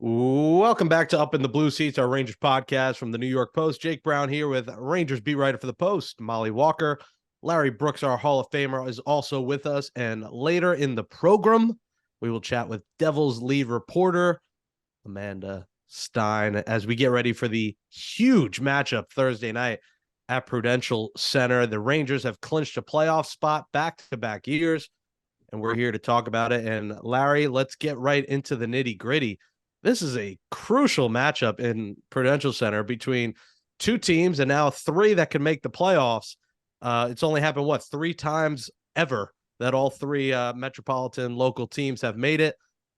Welcome back to Up in the Blue Seats, our Rangers podcast from the New York Post. Jake Brown here with Rangers beat writer for the Post, Mollie Walker. Larry Brooks, our Hall of Famer, is also with us. And later in the program, we will chat with Devils lead reporter Amanda Stein as we get ready for the huge matchup Thursday night at Prudential Center. The Rangers have clinched a playoff spot back-to-back years, and we're here to talk about it. And Larry, let's get right into the nitty-gritty. This is a crucial matchup in Prudential Center between two teams and now three that can make the playoffs. It's only happened, three times ever that all three metropolitan local teams have made it.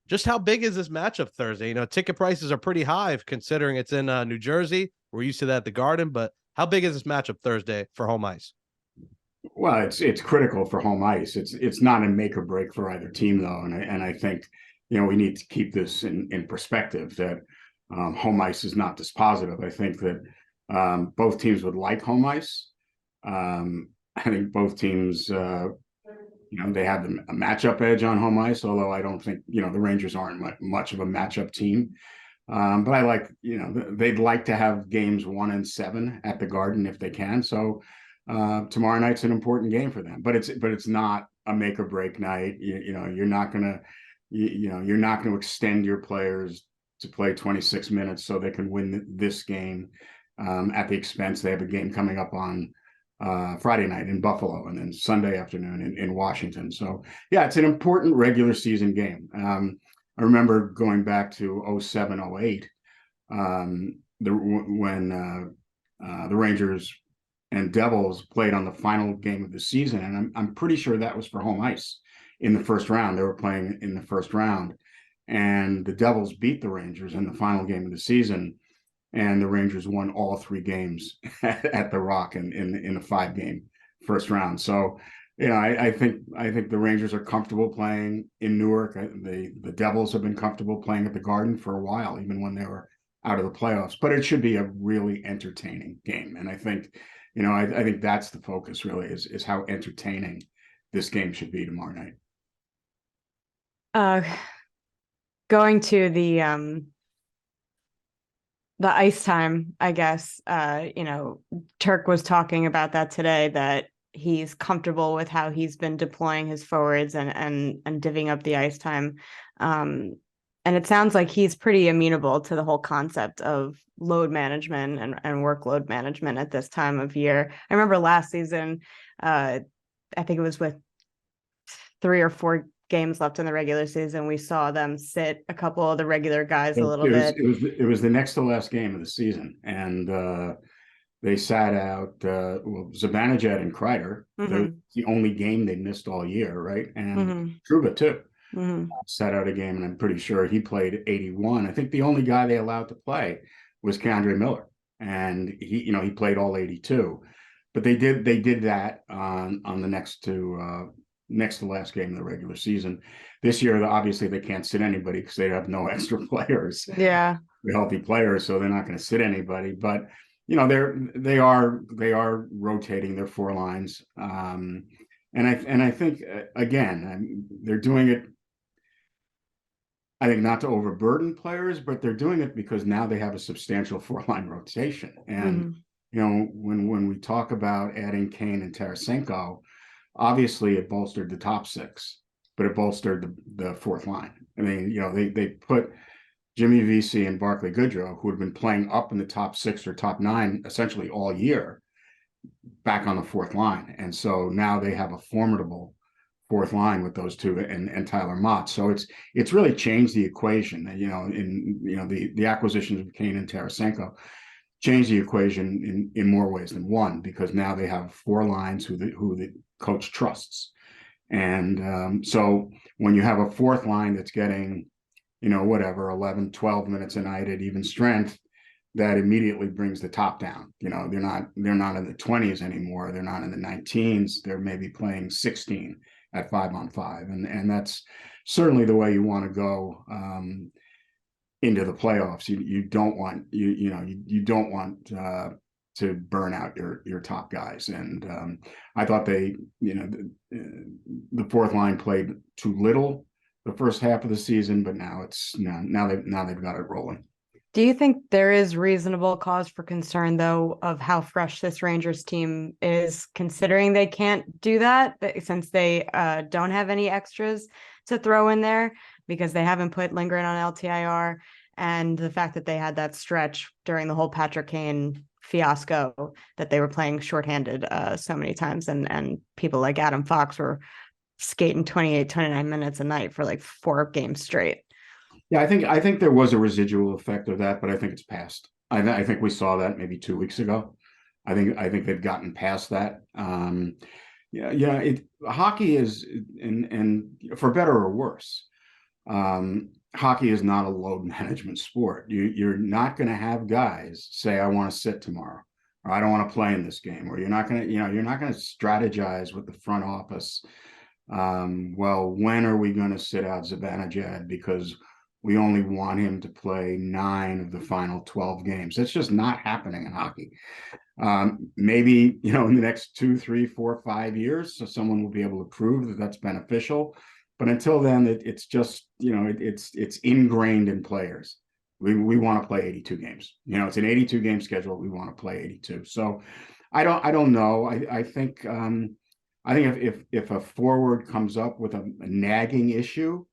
Just how big is this matchup Thursday? You know, ticket prices are pretty high considering it's in New Jersey. We're used to that at the Garden, but how big is this matchup Thursday for home ice? Well, it's critical for home ice. It's not a make or break for either team though, and I think we need to keep this in perspective that home ice is not dispositive. I think that both teams would like home ice. I think both teams, they have a matchup edge on home ice. Although I don't think the Rangers aren't much of a matchup team. But I like they'd like to have games 1 and 7 at the Garden if they can. So tomorrow night's an important game for them. But it's not a make or break night. You're not gonna. You're not going to extend your players to play 26 minutes so they can win this game at the expense. They have a game coming up on Friday night in Buffalo and then Sunday afternoon in Washington. So, yeah, it's an important regular season game. I remember going back to 07, 08, when the Rangers and Devils played on the final game of the season. And I'm pretty sure that was for home ice. In the first round, they were playing in the first round, and the Devils beat the Rangers in the final game of the season, and the Rangers won all 3 games at the Rock in a 5-game first round. So, I think the Rangers are comfortable playing in Newark. The Devils have been comfortable playing at the Garden for a while, even when they were out of the playoffs. But it should be a really entertaining game, and I think, I think that's the focus really is how entertaining this game should be tomorrow night. Going to the ice time, I guess, Turk was talking about that today, that he's comfortable with how he's been deploying his forwards and divvying up the ice time. And it sounds like he's pretty amenable to the whole concept of load management and workload management at this time of year. I remember last season, I think it was with 3 or 4 games left in the regular season, we saw them sit a couple of the regular guys a little bit. It was the next to last game of the season, and they sat out Zibanejad and Kreider. Mm-hmm. The only game they missed all year, right? And Trouba too. Sat out a game, and I'm pretty sure he played 81. I think the only guy they allowed to play was K'Andre Miller, and he played all 82. But they did that on the next to last game of the regular season. This year, obviously, they can't sit anybody because they have no extra players. Yeah, they're healthy players, so they're not going to sit anybody. But they are rotating their 4 lines, and I think again they're doing it. I think not to overburden players, but they're doing it because now they have a substantial 4-line rotation. And when we talk about adding Kane and Tarasenko, obviously it bolstered the top 6, but it bolstered the 4th line. I mean, they put Jimmy Vesey and Barclay Goodrow, who had been playing up in the top 6 or top 9 essentially all year, back on the 4th line. And so now they have a formidable 4th line with those two and Tyler Mott. So it's really changed the equation. The acquisitions of Kane and Tarasenko changed the equation in more ways than one, because now they have 4 lines who the coach trusts. And so when you have a 4th line that's getting 11, 12 minutes a night at even strength, that immediately brings the top down. They're not in the 20s anymore. They're not in the 19s. They're maybe playing 16 at 5-on-5, and that's certainly the way you want to go into the playoffs. You don't want you don't want to burn out your top guys. And I thought the 4th line played too little the first half of the season, but now they've got it rolling. Do you think there is reasonable cause for concern, though, of how fresh this Rangers team is, considering they can't do that since they don't have any extras to throw in there because they haven't put Lindgren on LTIR, and the fact that they had that stretch during the whole Patrick Kane fiasco that they were playing shorthanded so many times, and people like Adam Fox were skating 28, 29 minutes a night for like 4 games straight. Yeah, I think there was a residual effect of that, but I think it's past. I think we saw that maybe 2 weeks ago. I think they've gotten past that. Hockey is, and for better or worse, hockey is not a load management sport. You're not going to have guys say, "I want to sit tomorrow," or "I don't want to play in this game," or you're not going to strategize with the front office. Well, when are we going to sit out Zibanejad because we only want him to play 9 of the final 12 games? That's just not happening in hockey. Maybe, in the next 2, 3, 4, 5 years, so someone will be able to prove that that's beneficial. But until then, it's just, it's ingrained in players. We want to play 82 games. It's an 82 game schedule. We want to play 82. So I don't know. I think if a forward comes up with a nagging issue,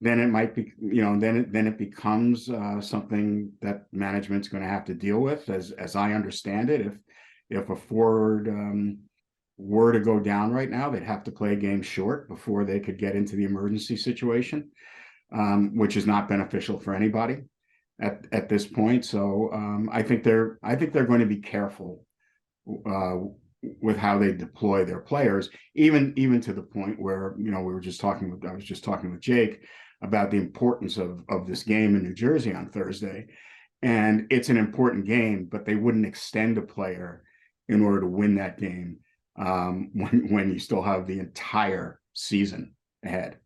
then it might be, then it becomes something that management's going to have to deal with. As I understand it, if a forward were to go down right now, they'd have to play a game short before they could get into the emergency situation, which is not beneficial for anybody at this point. So I think they're going to be careful with how they deploy their players, even to the point where I was just talking with Jake about the importance of this game in New Jersey on Thursday. And it's an important game, but they wouldn't extend a player in order to win that game when you still have the entire season ahead.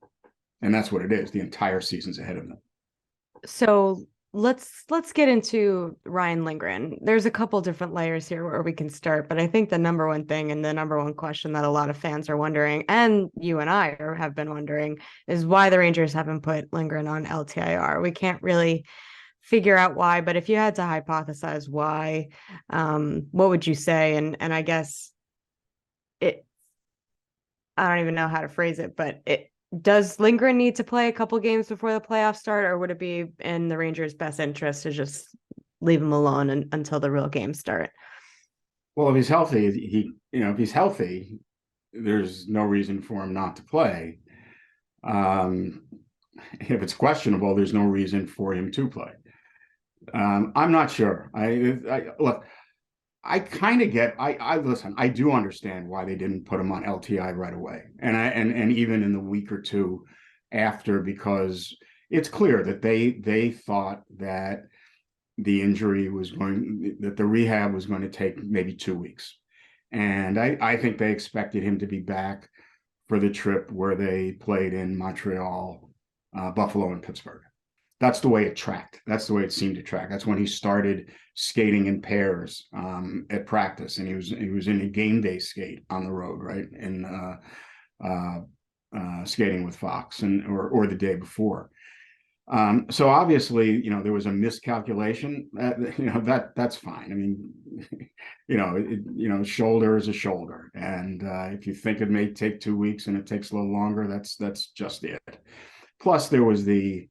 And that's what it is. The entire season's ahead of them. So let's get into Ryan Lindgren. There's a couple different layers here where we can start, but I think the number one thing and the number one question that a lot of fans are wondering, and you and I have been wondering, is why the Rangers haven't put Lindgren on LTIR. We can't really figure out why, but if you had to hypothesize why, what would you say? And I guess I don't even know how to phrase it, but does Lindgren need to play a couple games before the playoffs start, or would it be in the Rangers' best interest to just leave him alone until the real games start? Well, if he's healthy, if he's healthy, there's no reason for him not to play. If it's questionable, there's no reason for him to play. I'm not sure. Look, I kind of get. Listen. I do understand why they didn't put him on LTI right away, and even in the week or two after, because it's clear that they thought that the rehab was going to take maybe 2 weeks, and I think they expected him to be back for the trip where they played in Montreal, Buffalo, and Pittsburgh. That's the way it tracked. That's the way it seemed to track. That's when he started skating in pairs at practice, and he was in a game day skate on the road, right, and skating with Fox or the day before. So obviously, there was a miscalculation. That's fine. I mean, shoulder is a shoulder, and if you think it may take 2 weeks and it takes a little longer, that's just it. Plus, there was the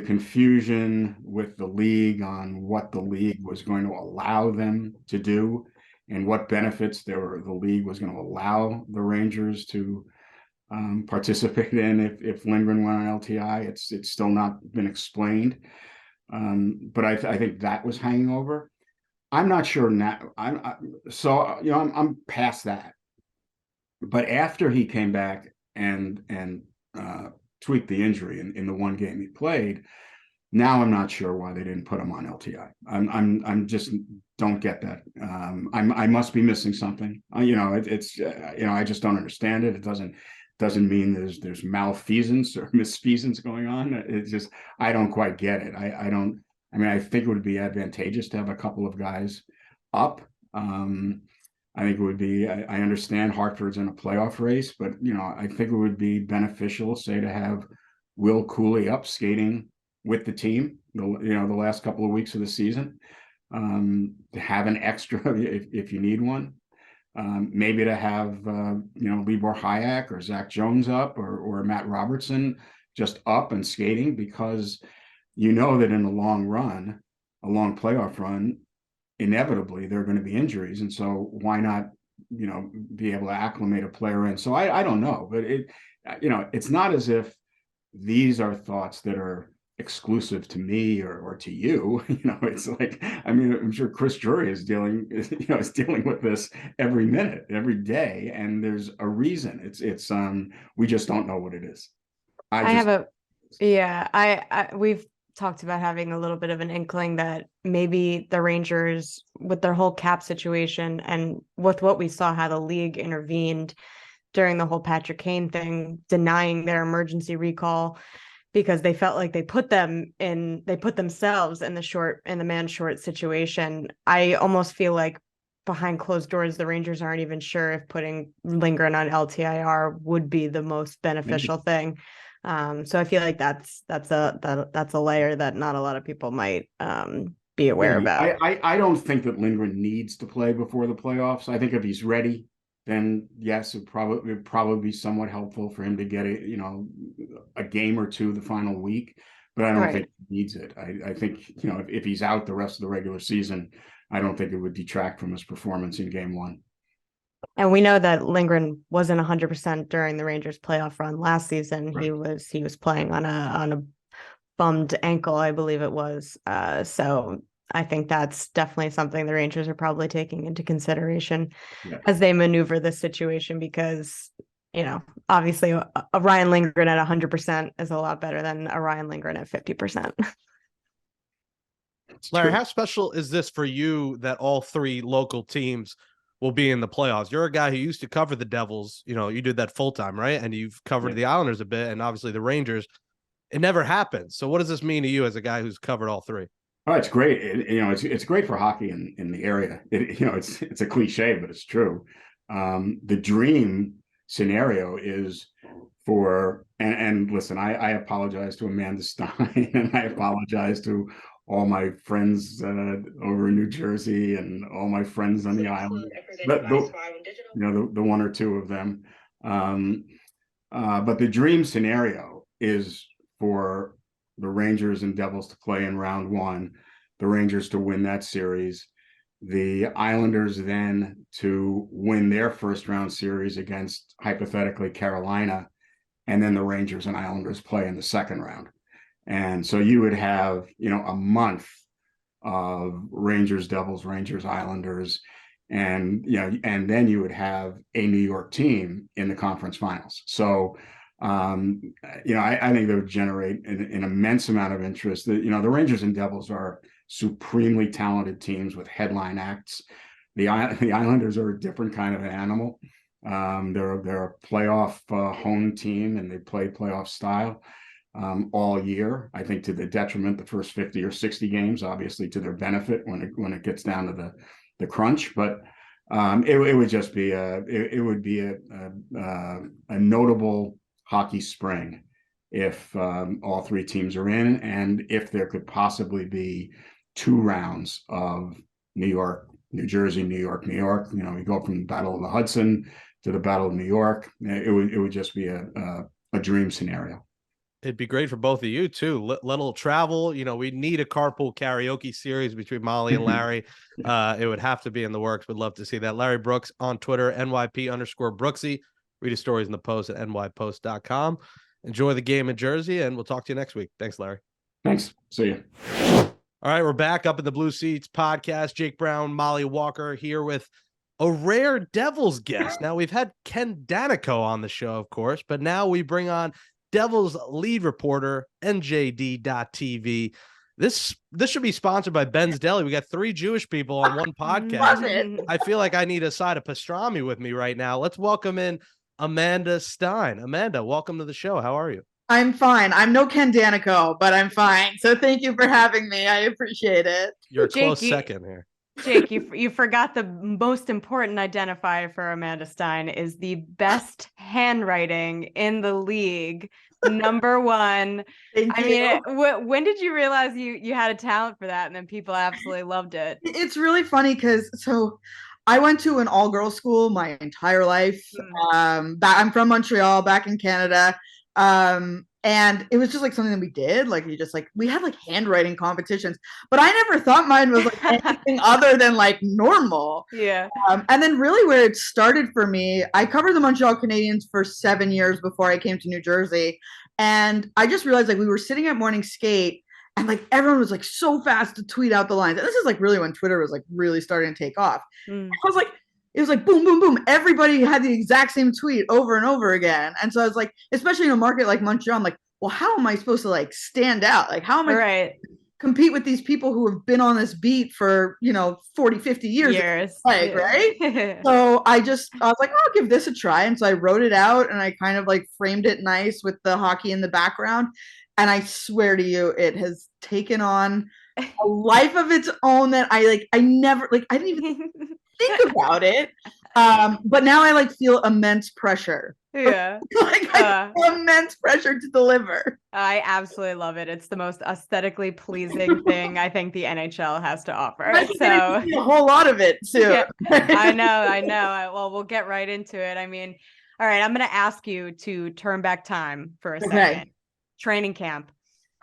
confusion with the league on what the league was going to allow them to do and what benefits the league was going to allow the Rangers to participate in if Lindgren went on LTI. It's still not been explained, but I think that was hanging over. I'm not sure now. I'm past that. But after he came back and tweaked the injury in the one game he played, now I'm not sure why they didn't put him on LTI. I'm just don't get that. I must be missing something. I just don't understand it. It doesn't mean there's malfeasance or misfeasance going on. It's just I don't quite get it. I think it would be advantageous to have a couple of guys up. I think it would be, I understand Hartford's in a playoff race, but, I think it would be beneficial, say, to have Will Cooley up skating with the team, the last couple of weeks of the season, to have an extra if you need one. Maybe to have, Libor Hayek or Zach Jones up, or Matt Robertson just up and skating, because that in the long run, a long playoff run, inevitably there are going to be injuries. And so why not, be able to acclimate a player in? So I don't know, but it's not as if these are thoughts that are exclusive to me or to you. It's like, I'm sure Chris Drury is dealing with this every minute, every day, and there's a reason. It's we just don't know what it is. We've talked about having a little bit of an inkling that maybe the Rangers, with their whole cap situation and with what we saw, how the league intervened during the whole Patrick Kane thing, denying their emergency recall, because they felt like they put themselves in the man short situation. I almost feel like behind closed doors, the Rangers aren't even sure if putting Lindgren on LTIR would be the most beneficial thing. So I feel like that's a layer that not a lot of people might be aware about. I don't think that Lindgren needs to play before the playoffs. I think if he's ready, then yes, it would probably be somewhat helpful for him to get a game or two the final week. But I don't think he needs it. I think, if he's out the rest of the regular season, I don't think it would detract from his performance in game one. And we know that Lindgren wasn't 100% during the Rangers playoff run last season. Right. He was playing on a bummed ankle, I believe it was. So I think that's definitely something the Rangers are probably taking into consideration as they maneuver this situation, because, obviously a Ryan Lindgren at 100% is a lot better than a Ryan Lindgren at 50%. Larry, how special is this for you that all three local teams will be in the playoffs? You're a guy who used to cover the Devils. You did that full time, right? And you've covered the Islanders a bit, and obviously the Rangers. It never happened. So what does this mean to you as a guy who's covered all three? Oh, it's great. It's great for hockey in the area. It's a cliche, but it's true. The dream scenario is for, and listen, I apologize to Amanda Stein, and I apologize to all my friends over in New Jersey and all my friends on the island, but the one or two of them. But the dream scenario is for the Rangers and Devils to play in round one, the Rangers to win that series, the Islanders then to win their first round series against, hypothetically, Carolina, and then the Rangers and Islanders play in the second round. And so you would have, a month of Rangers, Devils, Rangers, Islanders, and then you would have a New York team in the conference finals. So I think that would generate an immense amount of interest. The Rangers and Devils are supremely talented teams with headline acts. The Islanders are a different kind of an animal. They're a playoff home team, and they play playoff style all year. I think to the detriment the first 50 or 60 games, obviously to their benefit when it gets down to the crunch. But it would just be a notable hockey spring if all three teams are in, and if there could possibly be 2 rounds of New York, New Jersey, New York, New York. We go from the Battle of the Hudson to the Battle of New York. It would just be a dream scenario. It'd be great for both of you too. Little travel. We need a carpool karaoke series between Molly and Larry. It would have to be in the works. Would love to see that. Larry Brooks on Twitter, NYP_Brooksy. Read his stories in the post at nypost.com. Enjoy the game in Jersey, and we'll talk to you next week. Thanks, Larry. Thanks. See you. All right, we're back up in the Blue Seats podcast. Jake Brown, Mollie Walker here with a rare Devils guest. Now, we've had Ken Danico on the show, of course, but now we bring on Devils lead reporter, NJD.TV. This should be sponsored by Ben's Deli. We got 3 Jewish people on one podcast. I feel like I need a side of pastrami with me right now. Let's welcome in Amanda Stein. Amanda, welcome to the show. How are you? I'm fine. I'm no Ken Danico, but I'm fine. So thank you for having me. I appreciate it. You're a close second here. Jake, you forgot the most important identifier for Amanda Stein is the best handwriting in the league. Number one. Thank I you. mean, when did you realize you had a talent for that? And then people absolutely loved it. It's really funny because I went to an all-girls school my entire life. I'm from Montreal, back in Canada. And it was just like something that we did. Like we had like handwriting competitions, but I never thought mine was like anything other than like normal. Yeah. And then really where it started for me, I covered the Montreal Canadiens for 7 years before I came to New Jersey. And I just realized like we were sitting at morning skate and like everyone was like so fast to tweet out the lines. And this is like really when Twitter was like really starting to take off. I was like, it was like boom, boom, boom. Everybody had the exact same tweet over and over again. And so I was like, especially in a market like Montreal, I'm like, well, how am I supposed to like stand out? Like, how am I right. compete with these people who have been on this beat for, 40, 50 years. Like, right? So I was like, oh, I'll give this a try. And so I wrote it out and I kind of like framed it nice with the hockey in the background. And I swear to you, it has taken on a life of its own that I never, like, I didn't even think about it. But now I like feel immense pressure. Yeah. Like I feel immense pressure to deliver. I absolutely love it. It's the most aesthetically pleasing thing I think the NHL has to offer. So a whole lot of it too. Yeah, I know. Well, we'll get right into it. I mean, all right, I'm going to ask you to turn back time for a second. Training camp.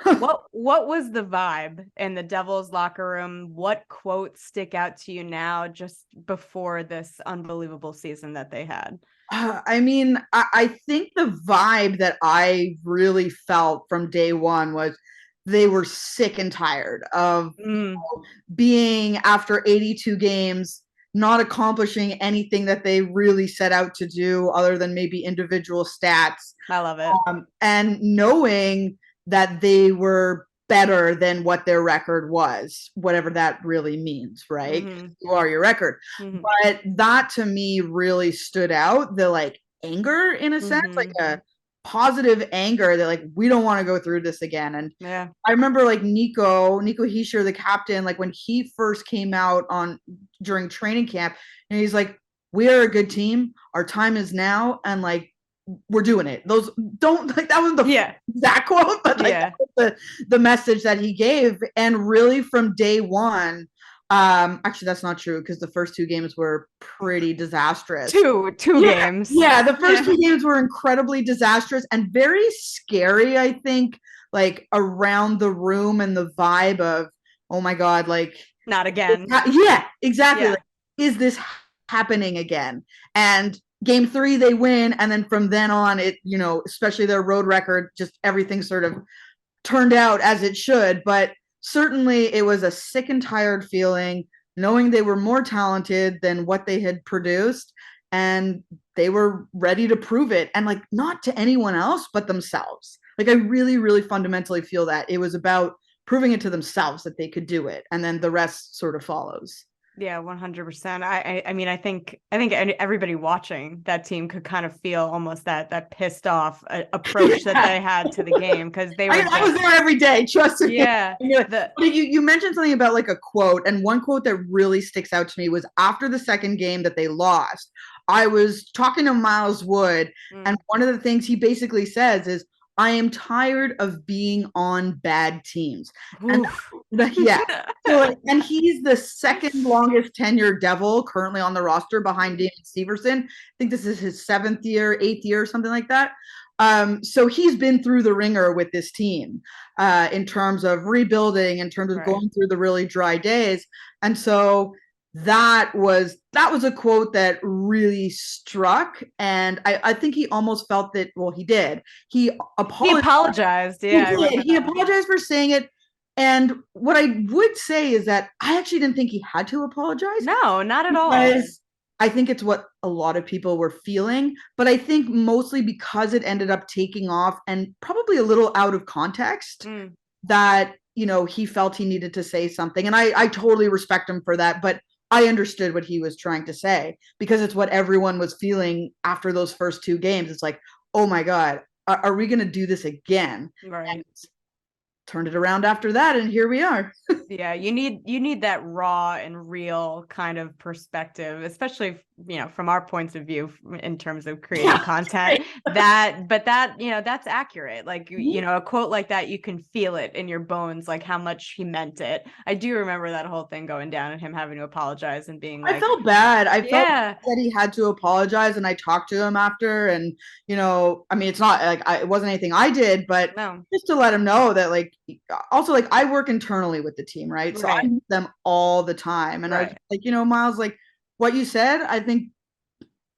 What was the vibe in the Devils locker room? What quotes stick out to you now just before this unbelievable season that they had? I mean, I think the vibe that I really felt from day one was they were sick and tired of being after 82 games, not accomplishing anything that they really set out to do other than maybe individual stats. I love it. And knowing that they were better than what their record was, whatever that really means, right? You are your record. But that to me really stood out, the like anger in a sense, like a positive anger that like, we don't want to go through this again. And I remember like Nico Hischier, the captain, like when he first came out during training camp, and he's like, we are a good team. Our time is now. And like, we're doing it. Those don't like that was the exact quote, but like the message that he gave. And really from day one, actually that's not true because the first 2 games were pretty disastrous. Two games. Yeah, the first 2 games were incredibly disastrous and very scary, I think, like around the room and the vibe of, oh my God, like not again. Yeah, exactly. Yeah. Like, is this happening again? And game 3 they win, and then from then on it, especially their road record, just everything sort of turned out as it should. But certainly it was a sick and tired feeling knowing they were more talented than what they had produced, and they were ready to prove it, and like not to anyone else but themselves. Like I really, really fundamentally feel that it was about proving it to themselves that they could do it, and then the rest sort of follows. Yeah, 100%. I mean, I think everybody watching that team could kind of feel almost that pissed off approach that they had to the game, because they were. I was there every day. Trust me. Yeah. You mentioned something about like a quote, and one quote that really sticks out to me was after the second game that they lost. I was talking to Miles Wood, and one of the things he basically says is, I am tired of being on bad teams. And so, and he's the second longest tenured Devil currently on the roster behind David Severson. I think this is his 7th year, 8th year, something like that. So he's been through the ringer with this team in terms of rebuilding, in terms of going through the really dry days. And so that was a quote that really struck, and I think he almost felt that. Well, he did. He apologized. Yeah, he apologized for saying it. And what I would say is that I actually didn't think he had to apologize. No, not at all. Because I think it's what a lot of people were feeling, but I think mostly because it ended up taking off and probably a little out of context, that he felt he needed to say something, and I totally respect him for that. But I understood what he was trying to say, because it's what everyone was feeling after those first 2 games. It's like, oh my God, are we going to do this again? Right. And turned it around after that, and here we are. Yeah, you need that raw and real kind of perspective, especially, from our points of view in terms of creating content. But that's accurate. Like, a quote like that, you can feel it in your bones, like how much he meant it. I do remember that whole thing going down and him having to apologize and being like, I felt bad. I felt yeah, that he had to apologize, and I talked to him after, and I mean, it's not like it wasn't anything I did, but no, just to let him know that, like, also, like, I work internally with the team, right? So I right, meet them all the time, and I was right. like, Miles, like, what you said, I think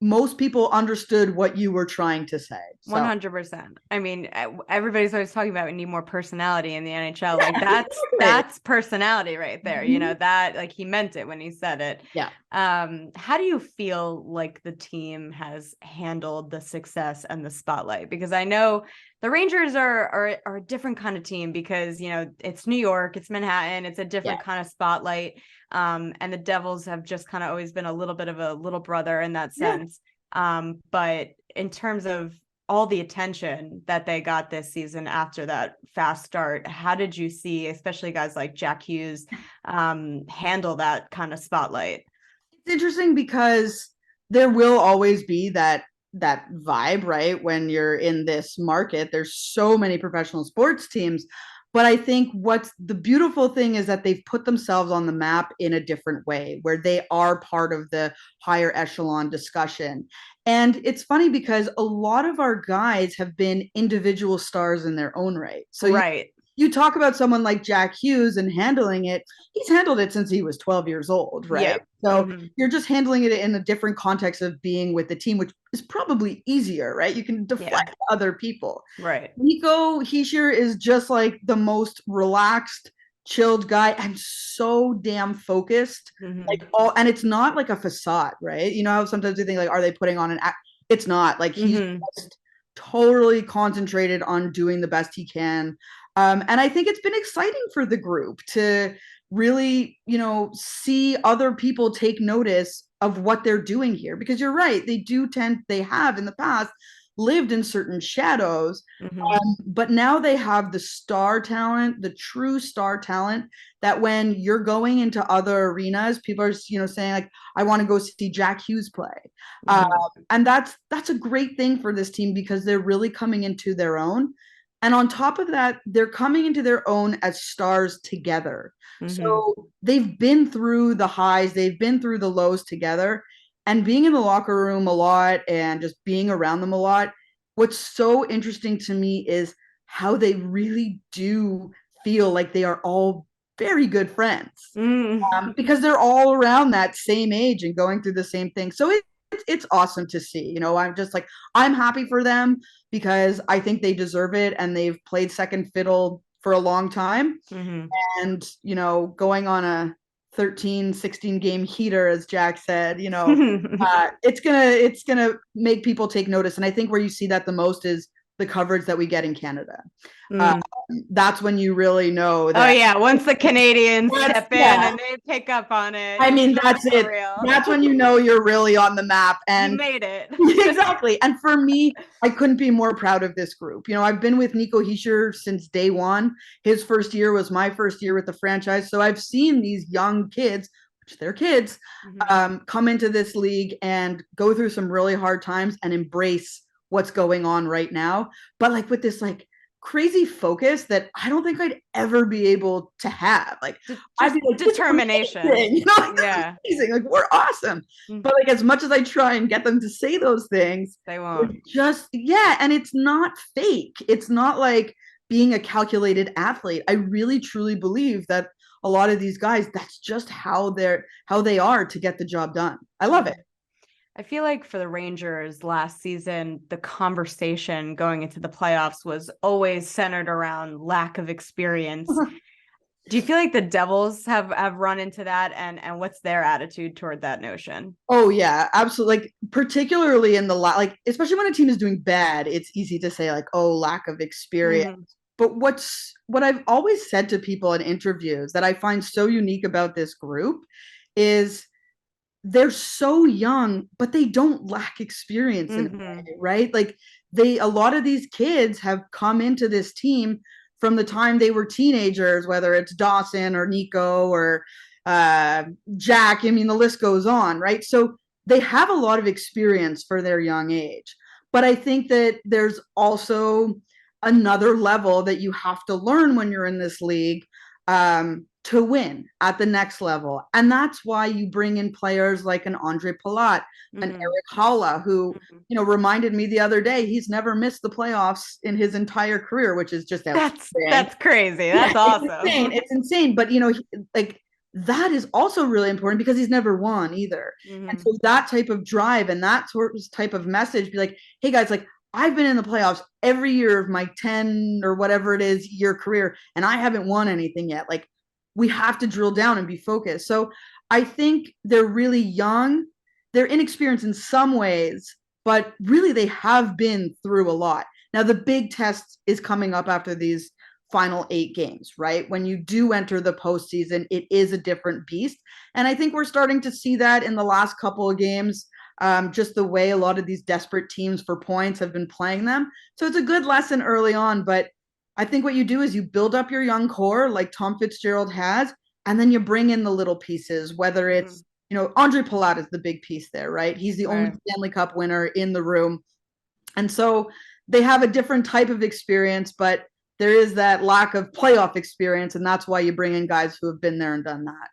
most people understood what you were trying to say. So 100%. I mean, everybody's always talking about we need more personality in the NHL. Like that's Right. personality right there. Mhm. That, like, he meant it when he said it. Yeah. How do you feel like the team has handled the success and the spotlight? Because I know the Rangers are a different kind of team because, it's New York, it's Manhattan, it's a different kind of spotlight. And the Devils have just kind of always been a little bit of a little brother in that sense. But in terms of all the attention that they got this season after that fast start, how did you see, especially guys like Jack Hughes, handle that kind of spotlight? It's interesting because there will always be that vibe, right? When you're in this market, there's so many professional sports teams. But I think what's the beautiful thing is that they've put themselves on the map in a different way, where they are part of the higher echelon discussion. And it's funny because a lot of our guys have been individual stars in their own right. So right. You talk about someone like Jack Hughes and handling it. He's handled it since he was 12 years old, right? Yeah. So Mm-hmm. you're just handling it in a different context of being with the team, which is probably easier, right? You can deflect other people. Right. Nico Hischier is just like the most relaxed, chilled guy and so damn focused. Mm-hmm. Like and it's not like a facade, right? You know how sometimes you think, like, are they putting on an act? It's not. Like, he's just totally concentrated on doing the best he can. And I think it's been exciting for the group to really, see other people take notice of what they're doing here. Because you're right, they have in the past lived in certain shadows. But now they have the star talent, the true star talent, that when you're going into other arenas, people are, saying, like, I want to go see Jack Hughes play. And that's a great thing for this team because they're really coming into their own. And on top of that, they're coming into their own as stars together. So they've been through the highs, they've been through the lows together. And being in the locker room a lot and just being around them a lot, what's so interesting to me is how they really do feel like they are all very good friends, because they're all around that same age and going through the same thing. So it's awesome to see. I'm just like, I'm happy for them because I think they deserve it, and they've played second fiddle for a long time. And going on a 13-16 game heater, as Jack said, it's gonna make people take notice. And I think where you see that the most is the coverage that we get in Canada. That's when you really know that. Oh yeah, once the Canadians step in and they pick up on it. I mean, that's it. That's when you're really on the map, and you made it. Exactly. And for me, I couldn't be more proud of this group. I've been with Nico Hischier since day one. His first year was my first year with the franchise. So I've seen these young kids, which they're kids, come into this league and go through some really hard times and embrace what's going on right now. But like with this crazy focus that I don't think I'd ever be able to have. Like, I'd be like, determination. Yeah. Amazing. Like, we're awesome. But like, as much as I try and get them to say those things, they won't. And it's not fake. It's not like being a calculated athlete. I really truly believe that a lot of these guys, that's just how they are to get the job done. I love it. I feel like for the Rangers last season, the conversation going into the playoffs was always centered around lack of experience. Do you feel like the Devils have run into that, and what's their attitude toward that notion? Oh yeah, absolutely. Like, particularly in the especially when a team is doing bad, it's easy to say like, oh, lack of experience. But what I've always said to people in interviews that I find so unique about this group is they're so young, but they don't lack experience in a way, right? Like, a lot of these kids have come into this team from the time they were teenagers, whether it's Dawson or Nico or Jack. I mean, the list goes on, right? So they have a lot of experience for their young age. But I think that there's also another level that you have to learn when you're in this league to win at the next level. And that's why you bring in players like an Andre Palat, an Eric Haula, who, reminded me the other day, he's never missed the playoffs in his entire career, which is just that's crazy. That's awesome. It's insane. But, that is also really important because he's never won either. And so that type of drive and that sort of type of message, be like, hey guys, like, I've been in the playoffs every year of my 10 or whatever it is year career, and I haven't won anything yet. Like, we have to drill down and be focused. So I think they're really young. They're inexperienced in some ways, but really they have been through a lot. Now, the big test is coming up after these final 8 games, right? When you do enter the postseason, it is a different beast. And I think we're starting to see that in the last couple of games. Just the way a lot of these desperate teams for points have been playing them. So it's a good lesson early on, but I think what you do is you build up your young core like Tom Fitzgerald has, and then you bring in the little pieces, whether it's, Andre Palat is the big piece there, right? He's the only Stanley Cup winner in the room. And so they have a different type of experience, but there is that lack of playoff experience, and that's why you bring in guys who have been there and done that.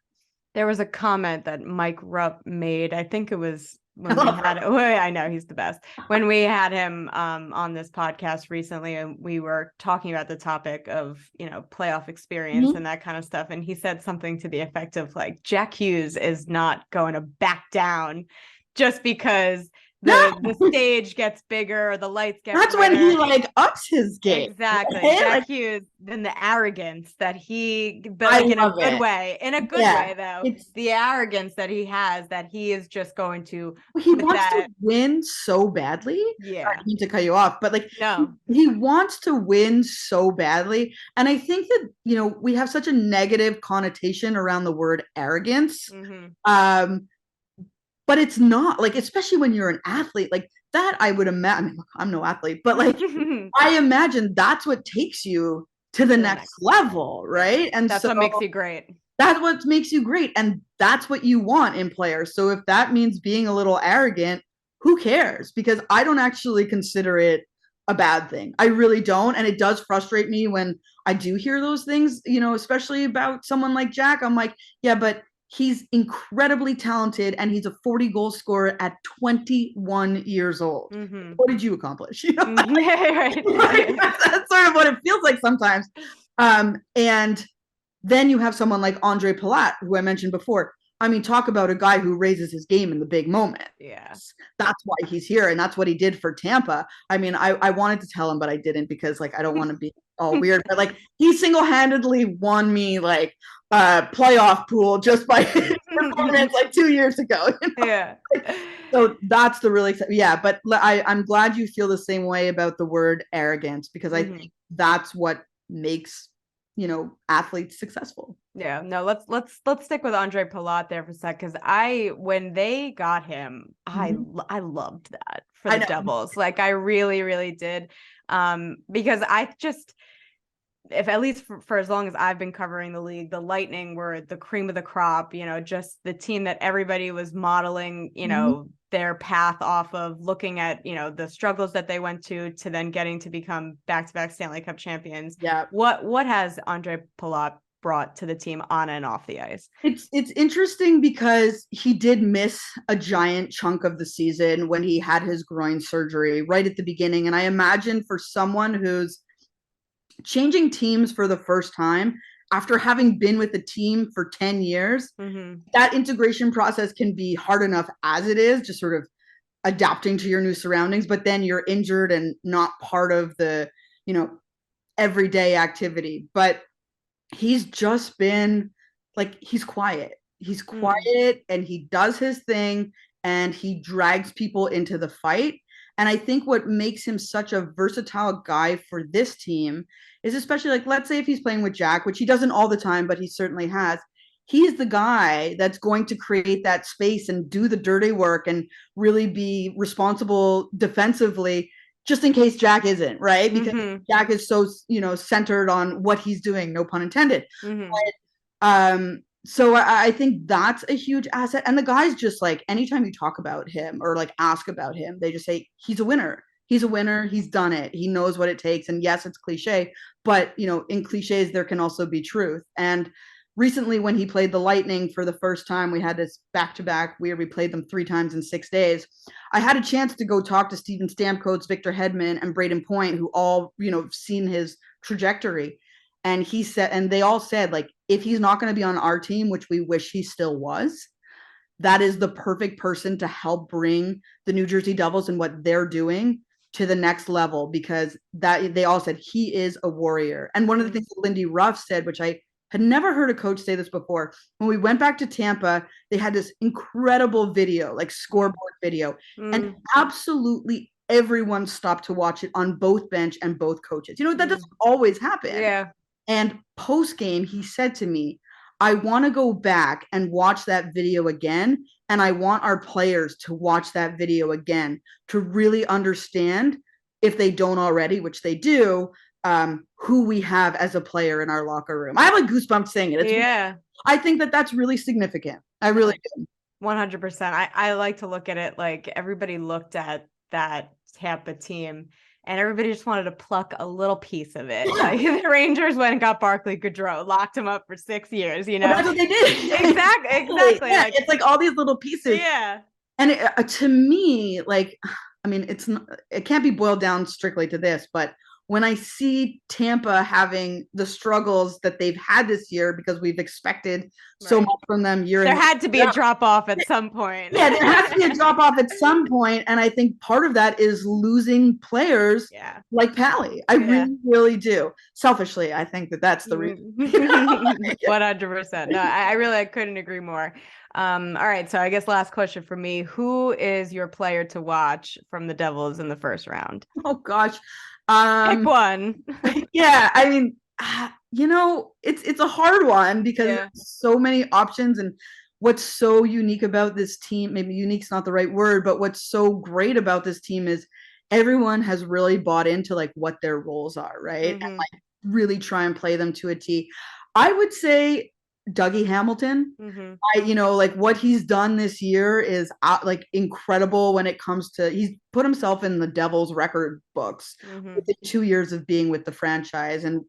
There was a comment that Mike Rupp made. I think it was when we had I know he's the best. When we had him on this podcast recently, and we were talking about the topic of, playoff experience and that kind of stuff. And he said something to the effect of like, Jack Hughes is not going to back down just because the stage gets bigger, or the lights get That's brighter. when he ups his game. Exactly. Right? Jack Hughes, then the arrogance that he, but in a good way, though, it's the arrogance that he has, that he is just going to, he wants to win so badly. Yeah. I need to cut you off, but no, he wants to win so badly. And I think that, we have such a negative connotation around the word arrogance. But it's not, especially when you're an athlete, that I would imagine. I'm no athlete, but I imagine that's what takes you to the next level, right? And that's what makes you great. That's what makes you great. And that's what you want in players. So if that means being a little arrogant, who cares? Because I don't actually consider it a bad thing. I really don't. And it does frustrate me when I do hear those things, especially about someone like Jack. I'm like, yeah, but he's incredibly talented, and he's a 40-goal scorer at 21 years old. What did you accomplish? Right. That's sort of what it feels like sometimes. And then you have someone like Andre Palat, who I mentioned before. I mean, talk about a guy who raises his game in the big moment. Yes. That's why he's here, and that's what he did for Tampa. I mean, I wanted to tell him, but I didn't, because I don't want to be all weird. But he single-handedly won me playoff pool just by his performance 2 years ago. Yeah. So that's the really but I'm glad you feel the same way about the word arrogance, because I think that's what makes athletes successable. Yeah, no, let's stick with Andre Palat there for a sec, because when they got him, I loved that for the Devils. I really, really did. Because I just, if at least for as long as I've been covering the league, the Lightning were the cream of the crop, just the team that everybody was modeling, their path off of, looking at, the struggles that they went to then getting to become back-to-back Stanley Cup champions. Yeah. What has Andre Palat brought to the team on and off the ice? It's interesting because he did miss a giant chunk of the season when he had his groin surgery right at the beginning. And I imagine for someone who's changing teams for the first time after having been with the team for 10 years, that integration process can be hard enough as it is, just sort of adapting to your new surroundings, but then you're injured and not part of the, everyday activity. But he's just been he's quiet. He's quiet and he does his thing and he drags people into the fight. And I think what makes him such a versatile guy for this team is, especially let's say if he's playing with Jack, which he doesn't all the time, but he certainly has, he's the guy that's going to create that space and do the dirty work and really be responsible defensively just in case Jack isn't, right? Because Mhm. Jack is so, centered on what he's doing, no pun intended. Mhm. So I think that's a huge asset. And the guys just like, anytime you talk about him or like ask about him, they just say, he's a winner. He's a winner. He's done it. He knows what it takes. And yes, it's cliche, but in cliches, there can also be truth. And recently when he played the Lightning for the first time, we had this back-to-back weird, we played them 3 times in 6 days. I had a chance to go talk to Steven Stamkos, Victor Hedman, and Braden Point, who all, seen his trajectory. And he said, and they all said, like, if he's not going to be on our team, which we wish he still was, that is the perfect person to help bring the New Jersey Devils and what they're doing to the next level, because that they all said he is a warrior. And one of the things that Lindy Ruff said, which I had never heard a coach say this before, when we went back to Tampa, they had this incredible video, like scoreboard video, and absolutely everyone stopped to watch it on both bench and both coaches. That doesn't always happen. Yeah. And post game, he said to me, I want to go back and watch that video again. And I want our players to watch that video again to really understand, if they don't already, which they do, who we have as a player in our locker room. I have like goosebumps saying it. I think that that's really significant. I really do. 100%. I like to look at it like everybody looked at that Tampa team and everybody just wanted to pluck a little piece of it. Like the Rangers went and got Barclay Goodrow, locked him up for 6 years, That's what they did. Exactly. Yeah, it's like all these little pieces. Yeah. And to me, like, I mean, it can't be boiled down strictly to this, but when I see Tampa having the struggles that they've had this year, because we've expected so much from them there had to be a drop off at some point. Yeah, there has to be a drop off at some point. And I think part of that is losing players like Pally. I really, really do. Selfishly, I think that that's the reason. 100%. No, I couldn't agree more. All right. So I guess last question for me. Who is your player to watch from the Devils in the first round? Oh, gosh. Pick one. Yeah, I mean, it's a hard one because there's so many options, and what's so unique about this team, maybe unique's not the right word, but what's so great about this team is everyone has really bought into like what their roles are, right? And like really try and play them to a T. I would say Dougie Hamilton. Like what he's done this year is like incredible when it comes to, he's put himself in the Devils record books within 2 years of being with the franchise, and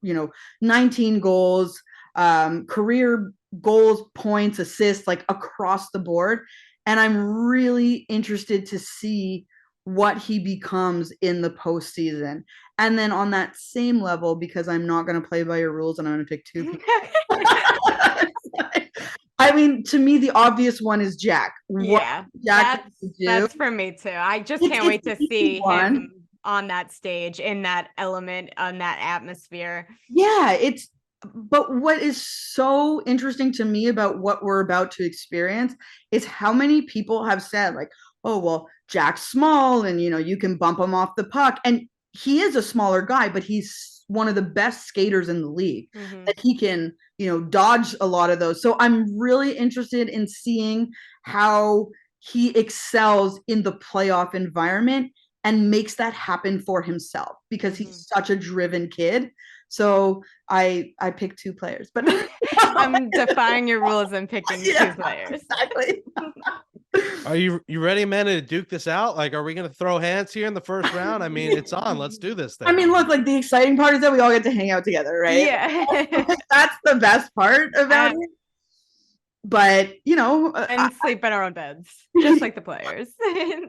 19 goals, career goals, points, assists, like across the board. And I'm really interested to see what he becomes in the postseason. And then on that same level, because I'm not going to play by your rules and I'm going to pick 2 people. I mean, to me, the obvious one is Jack. That's for me too. I just can't wait to see him on that stage, in that element, on that atmosphere. Yeah, but what is so interesting to me about what we're about to experience is how many people have said like, oh, well, Jack's small and, you can bump him off the puck. And he is a smaller guy, but he's one of the best skaters in the league, that he can, dodge a lot of those. So I'm really interested in seeing how he excels in the playoff environment and makes that happen for himself, because he's such a driven kid. So I picked 2 players, but I'm defying your rules and picking 2 players. Exactly. Are you ready, Amanda, to duke this out? Like, are we going to throw hands here in the first round? I mean, it's on. Let's do this thing. I mean, look, like the exciting part is that we all get to hang out together, right? Yeah. That's the best part about it. But, and sleep in our own beds, just like the players.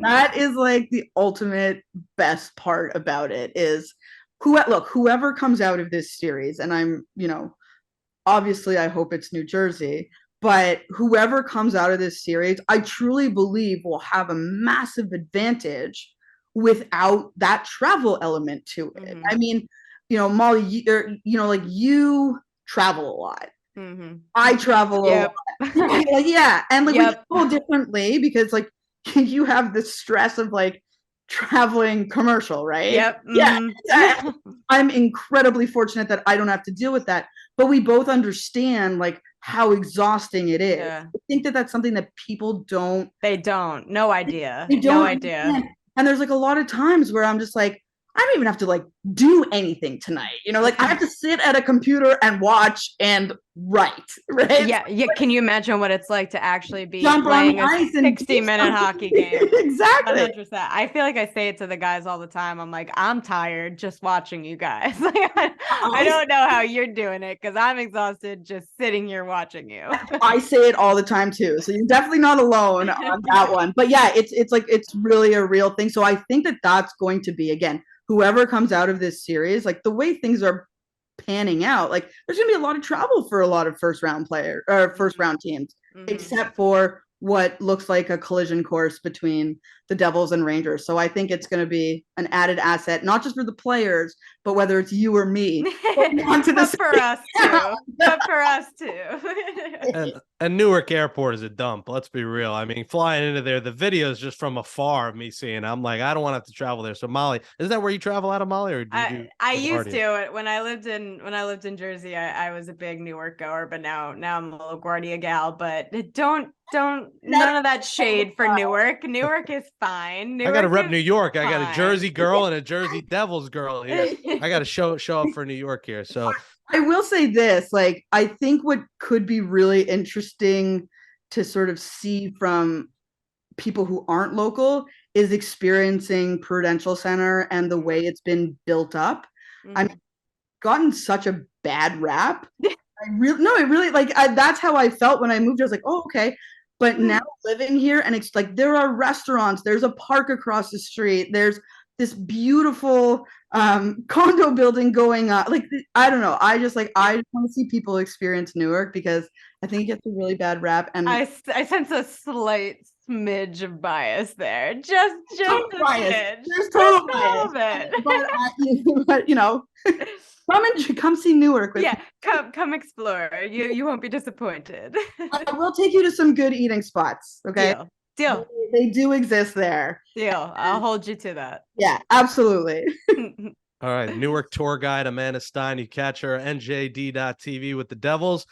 That is like the ultimate best part about it is whoever comes out of this series, and I'm, obviously I hope it's New Jersey, but whoever comes out of this series, I truly believe will have a massive advantage without that travel element to it. I mean, Molly, like you travel a lot. I travel a lot. And like we travel differently because like you have the stress of like traveling commercial, right? I'm incredibly fortunate that I don't have to deal with that, but we both understand like how exhausting it is. I think that that's something that people don't. No idea. They don't. No idea. And there's like a lot of times where I'm just like, I don't even have to like do anything tonight. You know, like I have to sit at a computer and watch and write, right? Yeah, yeah. Can you imagine what it's like to actually be Jump on playing the a ice and 60-minute hockey game? Exactly. 100%. I feel like I say it to the guys all the time. I'm like, I'm tired just watching you guys. Like, I don't know how you're doing it because I'm exhausted just sitting here watching you. I say it all the time too. So you're definitely not alone on that one. But yeah, it's like it's really a real thing. So I think that that's going to be, again, whoever comes out of this series, like the way things are panning out, like there's going to be a lot of travel for a lot of first round teams, except for what looks like a collision course between the Devils and Rangers. So I think it's going to be an added asset, not just for the players, but whether it's you or me. But for us too. But for us too. And Newark Airport is a dump. Let's be real. I mean, flying into there, the videos just from afar of me seeing, I'm like, I don't want to have to travel there. So Molly, is that where you travel out of, Molly, or do you I used to when I lived in Jersey. I was a big Newark goer, but now I'm a LaGuardia gal. But don't none of that shade for Newark. Newark is fine. Newark I got to rep New York. fine. I got a Jersey girl and a Jersey Devils girl here. I got to show up for New York here. So I will say this, like, I think what could be really interesting to sort of see from people who aren't local is experiencing Prudential Center and the way it's been built up. I've gotten such a bad rap. It really like that's how I felt when I moved. I was like, oh, okay. But now living here, and it's like there are restaurants, there's a park across the street, there's this beautiful condo building going on. Like, I don't know. I just want to see people experience Newark because I think it gets a really bad rap. And I sense a slight smidge of bias there. Just a bias. smidge. There's total bias. But you know, come see Newark. Come explore. You won't be disappointed. I will take you to some good eating spots. Okay. Deal. They do exist there. Deal. I'll hold you to that. Yeah, absolutely. all right, Newark tour guide Amanda Stein. You catch her NJD.TV with the Devils.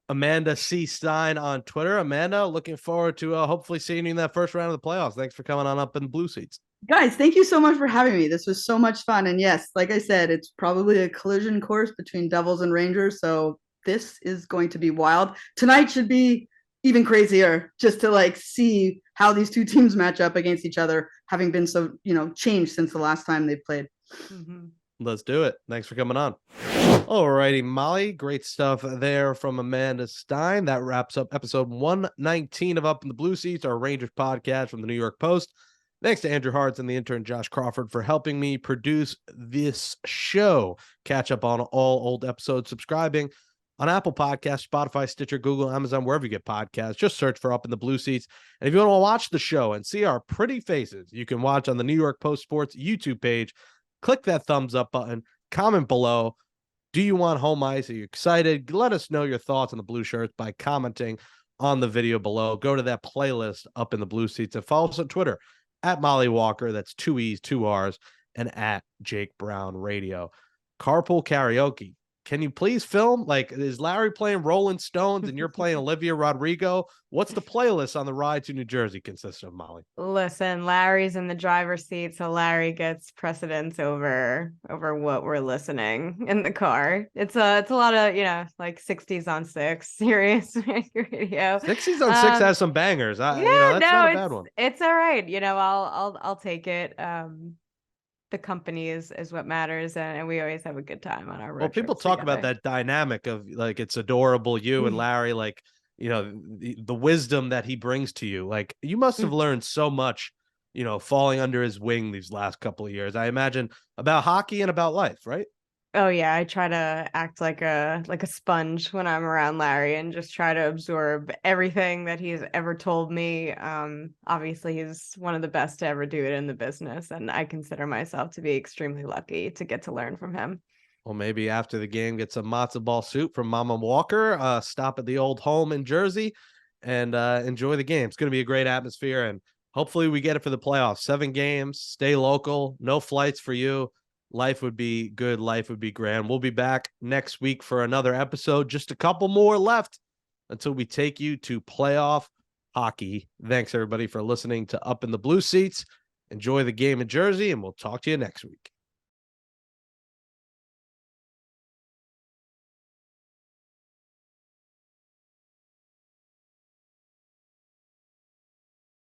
Amanda C. Stein on Twitter. Amanda, looking forward to hopefully seeing you in that first round of the playoffs. Thanks for coming on up in the blue seats. Guys, thank you so much for having me. This was so much fun. And yes, like I said, it's probably a collision course between Devils and Rangers. So this is going to be wild. Tonight should be even crazier just to like see how these two teams match up against each other, having been so, changed since the last time they played. Let's do it. Thanks for coming on. All righty, Molly. Great stuff there from Amanda Stein. That wraps up episode 119 of Up in the Blue Seats, our Rangers podcast from the New York Post. Thanks to Andrew Hartz and the intern Josh Crawford for helping me produce this show. Catch up on all old episodes, subscribing on Apple Podcasts, Spotify, Stitcher, Google, Amazon, wherever you get podcasts. Just search for Up in the Blue Seats. And if you want to watch the show and see our pretty faces, you can watch on the New York Post Sports YouTube page. Click that thumbs up button, comment below. Do you want home ice? Are you excited? Let us know your thoughts on the blue shirts by commenting on the video below. Go to that playlist Up in the Blue Seats and follow us on Twitter at Mollie Walker. That's 2 E's, 2 R's, and at Jake Brown Radio. Carpool karaoke. Can you please film? Like, is Larry playing Rolling Stones and you're playing Olivia Rodrigo? What's the playlist on the ride to New Jersey consist of, Molly? Listen, Larry's in the driver's seat, so Larry gets precedence over what we're listening in the car. It's a lot of, like 60s on 6 serious radio. 60s on 6 has some bangers. That's not a bad one. It's all right. I'll take it. The company is what matters, and we always have a good time on our road. Well, people talk about that dynamic of like it's adorable, you and Larry, like the wisdom that he brings to you. Like you must have learned so much, falling under his wing these last couple of years. I imagine about hockey and about life, right? Oh yeah, I try to act like a sponge when I'm around Larry and just try to absorb everything that he's ever told me. Obviously he's one of the best to ever do it in the business, and I consider myself to be extremely lucky to get to learn from him. Well, maybe after the game, get some matzo ball soup from Mama Walker, stop at the old home in Jersey and enjoy the game. It's going to be a great atmosphere, and hopefully we get it for the playoffs. 7 games, stay local, no flights for you. Life would be good. Life would be grand. We'll be back next week for another episode. Just a couple more left until we take you to playoff hockey. Thanks, everybody, for listening to Up in the Blue Seats. Enjoy the game in Jersey, and we'll talk to you next week.